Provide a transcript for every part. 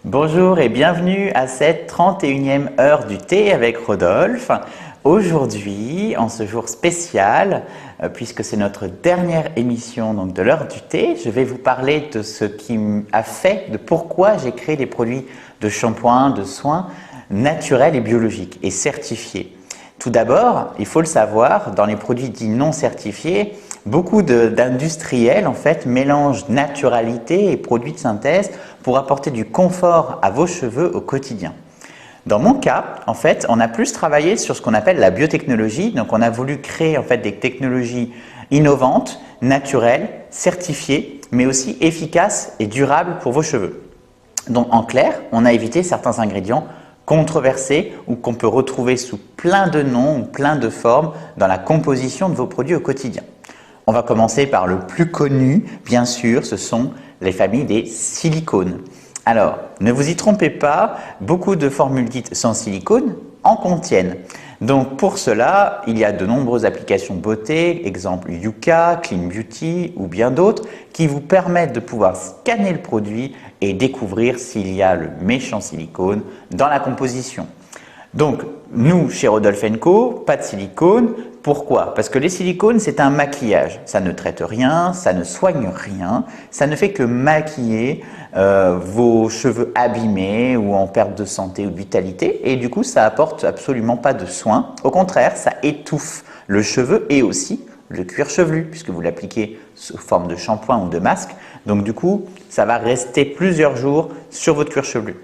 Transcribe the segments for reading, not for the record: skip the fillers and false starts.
Bonjour et bienvenue à cette 31e heure du thé avec Rodolphe. Aujourd'hui, en ce jour spécial, puisque c'est notre dernière émission donc, de l'heure du thé, je vais vous parler de ce qui a fait, de pourquoi j'ai créé des produits de shampoing, de soins naturels et biologiques et certifiés. Tout d'abord, il faut le savoir, dans les produits dits non certifiés, beaucoup d'industriels en fait mélangent naturalité et produits de synthèse pour apporter du confort à vos cheveux au quotidien. Dans mon cas, en fait, on a plus travaillé sur ce qu'on appelle la biotechnologie. Donc, on a voulu créer en fait des technologies innovantes, naturelles, certifiées, mais aussi efficaces et durables pour vos cheveux. Donc, en clair, on a évité certains ingrédients controversés ou qu'on peut retrouver sous plein de noms ou plein de formes dans la composition de vos produits au quotidien. On va commencer par le plus connu, bien sûr, ce sont les familles des silicones. Alors, ne vous y trompez pas, beaucoup de formules dites sans silicone en contiennent. Donc pour cela, il y a de nombreuses applications beauté, exemple Yuka, Clean Beauty ou bien d'autres, qui vous permettent de pouvoir scanner le produit et découvrir s'il y a le méchant silicone dans la composition. Donc, nous, chez Rodolphe & Co, pas de silicone. Pourquoi? Parce que les silicones, c'est un maquillage. Ça ne traite rien, ça ne soigne rien, ça ne fait que maquiller vos cheveux abîmés ou en perte de santé ou de vitalité. Et du coup, ça apporte absolument pas de soins. Au contraire, ça étouffe le cheveu et aussi le cuir chevelu, puisque vous l'appliquez sous forme de shampoing ou de masque. Donc du coup, ça va rester plusieurs jours sur votre cuir chevelu.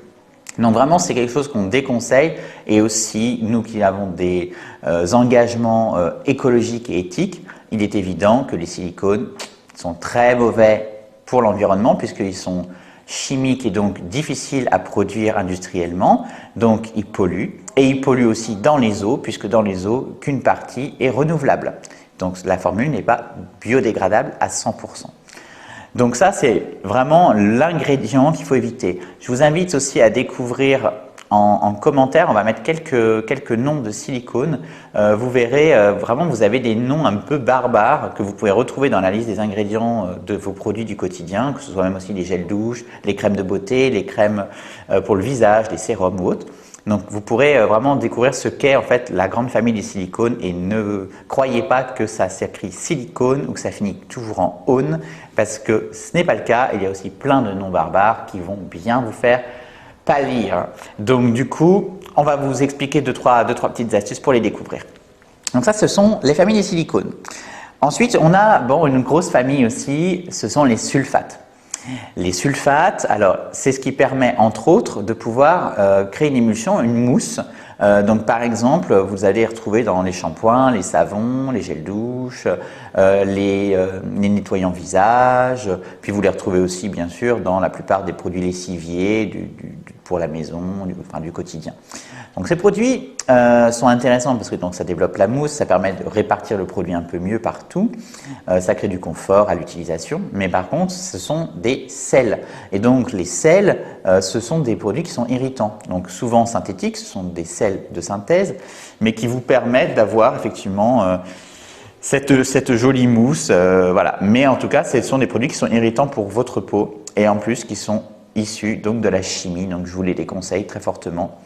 Donc vraiment, c'est quelque chose qu'on déconseille et aussi, nous qui avons des engagements écologiques et éthiques, il est évident que les silicones sont très mauvais pour l'environnement puisqu'ils sont chimiques et donc difficiles à produire industriellement, donc ils polluent et ils polluent aussi dans les eaux puisque dans les eaux, qu'une partie est renouvelable. Donc la formule n'est pas biodégradable à 100%. Donc ça, c'est vraiment l'ingrédient qu'il faut éviter. Je vous invite aussi à découvrir en commentaire, on va mettre quelques noms de silicones. Vous verrez, vraiment, vous avez des noms un peu barbares que vous pouvez retrouver dans la liste des ingrédients de vos produits du quotidien, que ce soit même aussi les gels douche, les crèmes de beauté, les crèmes pour le visage, les sérums ou autres. Donc vous pourrez vraiment découvrir ce qu'est en fait la grande famille des silicones et ne croyez pas que ça s'écrit silicone ou que ça finit toujours en -one parce que ce n'est pas le cas. Il y a aussi plein de noms barbares qui vont bien vous faire pâlir. Donc du coup, on va vous expliquer deux, trois petites astuces pour les découvrir. Donc ça, ce sont les familles des silicones. Ensuite, on a une grosse famille aussi, ce sont les sulfates. Les sulfates, alors c'est ce qui permet entre autres de pouvoir créer une émulsion, une mousse. Donc par exemple, vous allez retrouver dans les shampoings, les savons, les gels douche, les nettoyants visage, puis vous les retrouvez aussi bien sûr dans la plupart des produits lessiviers pour la maison, du quotidien. Donc ces produits sont intéressants parce que donc, ça développe la mousse, ça permet de répartir le produit un peu mieux partout, ça crée du confort à l'utilisation, mais par contre ce sont des sels. Et donc les sels, ce sont des produits qui sont irritants, donc souvent synthétiques, ce sont des sels de synthèse, mais qui vous permettent d'avoir effectivement cette jolie mousse, voilà. Mais en tout cas, ce sont des produits qui sont irritants pour votre peau et en plus qui sont issus donc de la chimie, donc je vous les déconseille très fortement.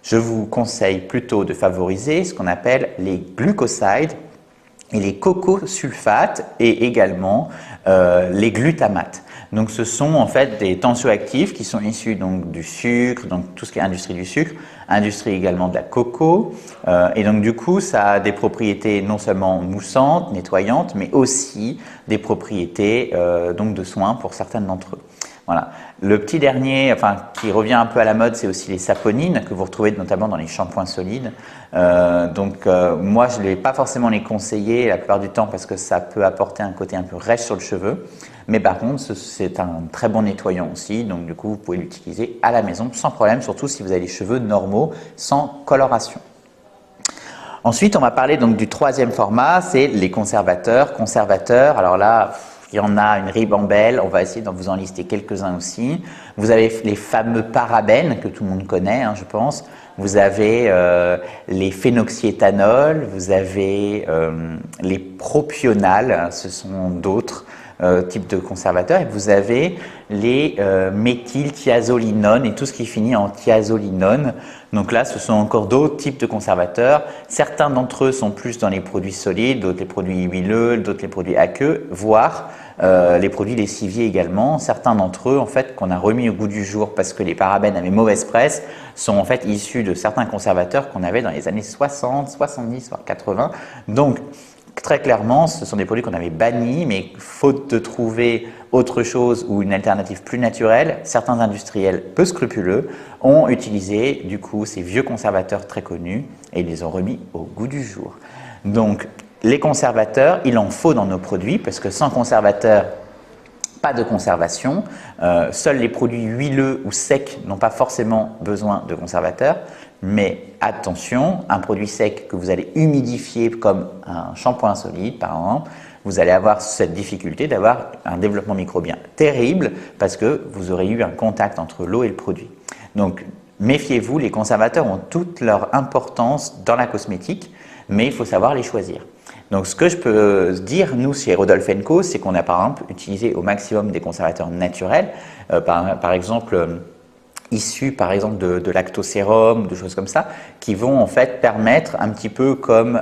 Je vous conseille plutôt de favoriser ce qu'on appelle les glucosides et les cocosulfates et également les glutamates. Donc ce sont en fait des tensioactifs qui sont issus donc du sucre, donc tout ce qui est industrie du sucre, industrie également de la coco. Et donc du coup, ça a des propriétés non seulement moussantes, nettoyantes, mais aussi des propriétés donc de soins pour certaines d'entre eux. Voilà. Le petit dernier, qui revient un peu à la mode, c'est aussi les saponines que vous retrouvez notamment dans les shampoings solides. Moi, je ne vais pas forcément les conseiller la plupart du temps parce que ça peut apporter un côté un peu rêche sur le cheveu. Mais par contre, c'est un très bon nettoyant aussi. Donc du coup, vous pouvez l'utiliser à la maison sans problème, surtout si vous avez les cheveux normaux, sans coloration. Ensuite, on va parler donc du troisième format, c'est les conservateurs. Conservateurs, alors là, il y en a une ribambelle, on va essayer de vous en lister quelques-uns aussi. Vous avez les fameux parabènes que tout le monde connaît, je pense. Vous avez les phénoxyéthanols, vous avez les propionals, ce sont d'autres. types de conservateurs et vous avez les méthylthiazolinones et tout ce qui finit en thiazolinone. Donc là, ce sont encore d'autres types de conservateurs. Certains d'entre eux sont plus dans les produits solides, d'autres les produits huileux, d'autres les produits aqueux, voire les produits lessiviers également. Certains d'entre eux, en fait, qu'on a remis au goût du jour parce que les parabènes avaient mauvaise presse, sont en fait issus de certains conservateurs qu'on avait dans les années 60, 70, voire 80. Donc, très clairement, ce sont des produits qu'on avait bannis, mais faute de trouver autre chose ou une alternative plus naturelle, certains industriels peu scrupuleux ont utilisé du coup ces vieux conservateurs très connus et ils les ont remis au goût du jour. Donc, les conservateurs, il en faut dans nos produits parce que sans conservateur, pas de conservation. Seuls les produits huileux ou secs n'ont pas forcément besoin de conservateur. Mais attention, un produit sec que vous allez humidifier comme un shampoing solide par exemple, vous allez avoir cette difficulté d'avoir un développement microbien terrible parce que vous aurez eu un contact entre l'eau et le produit. Donc méfiez-vous, les conservateurs ont toute leur importance dans la cosmétique, mais il faut savoir les choisir. Donc ce que je peux dire, nous chez Rodolphe & Co, c'est qu'on a par exemple utilisé au maximum des conservateurs naturels, par exemple issus par exemple de lactosérum, de choses comme ça, qui vont en fait permettre un petit peu comme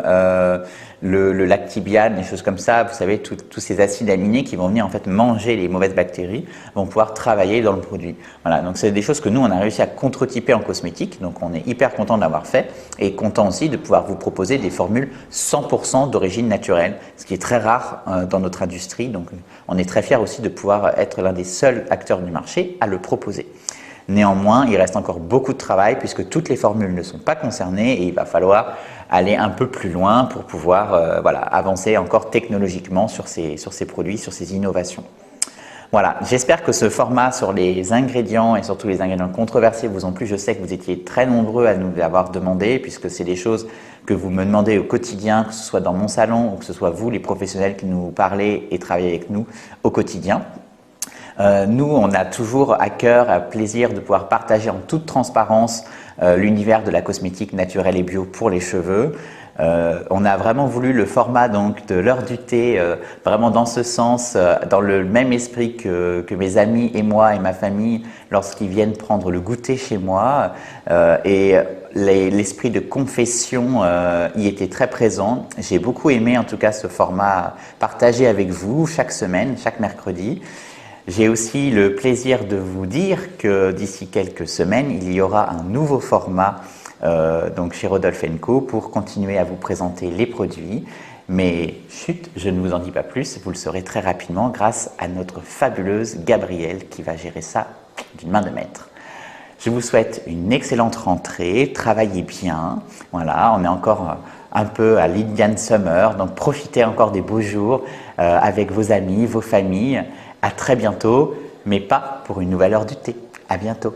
le lactibiane, des choses comme ça, vous savez, tous ces acides aminés qui vont venir en fait manger les mauvaises bactéries, vont pouvoir travailler dans le produit. Voilà, donc c'est des choses que nous on a réussi à contre-typer en cosmétique, donc on est hyper content d'avoir fait et content aussi de pouvoir vous proposer des formules 100% d'origine naturelle, ce qui est très rare dans notre industrie, donc on est très fiers aussi de pouvoir être l'un des seuls acteurs du marché à le proposer. Néanmoins, il reste encore beaucoup de travail puisque toutes les formules ne sont pas concernées et il va falloir aller un peu plus loin pour pouvoir avancer encore technologiquement sur ces produits, sur ces innovations. Voilà, j'espère que ce format sur les ingrédients et surtout les ingrédients controversés vous ont plu. Je sais que vous étiez très nombreux à nous l'avoir demandé puisque c'est des choses que vous me demandez au quotidien, que ce soit dans mon salon ou que ce soit vous, les professionnels qui nous parlez et travaillez avec nous au quotidien. Nous, on a toujours à cœur, à plaisir de pouvoir partager en toute transparence l'univers de la cosmétique naturelle et bio pour les cheveux. On a vraiment voulu le format donc de l'heure du thé, vraiment dans ce sens, dans le même esprit que mes amis et moi et ma famille lorsqu'ils viennent prendre le goûter chez moi. Et l'esprit de confession y était très présent. J'ai beaucoup aimé en tout cas ce format partagé avec vous chaque semaine, chaque mercredi. J'ai aussi le plaisir de vous dire que d'ici quelques semaines, il y aura un nouveau format donc chez Rodolphe & Co pour continuer à vous présenter les produits. Mais chut, je ne vous en dis pas plus, vous le saurez très rapidement grâce à notre fabuleuse Gabrielle qui va gérer ça d'une main de maître. Je vous souhaite une excellente rentrée, travaillez bien. Voilà, on est encore un peu à l'Indian Summer, donc profitez encore des beaux jours avec vos amis, vos familles. À très bientôt, mais pas pour une nouvelle heure du thé. À bientôt.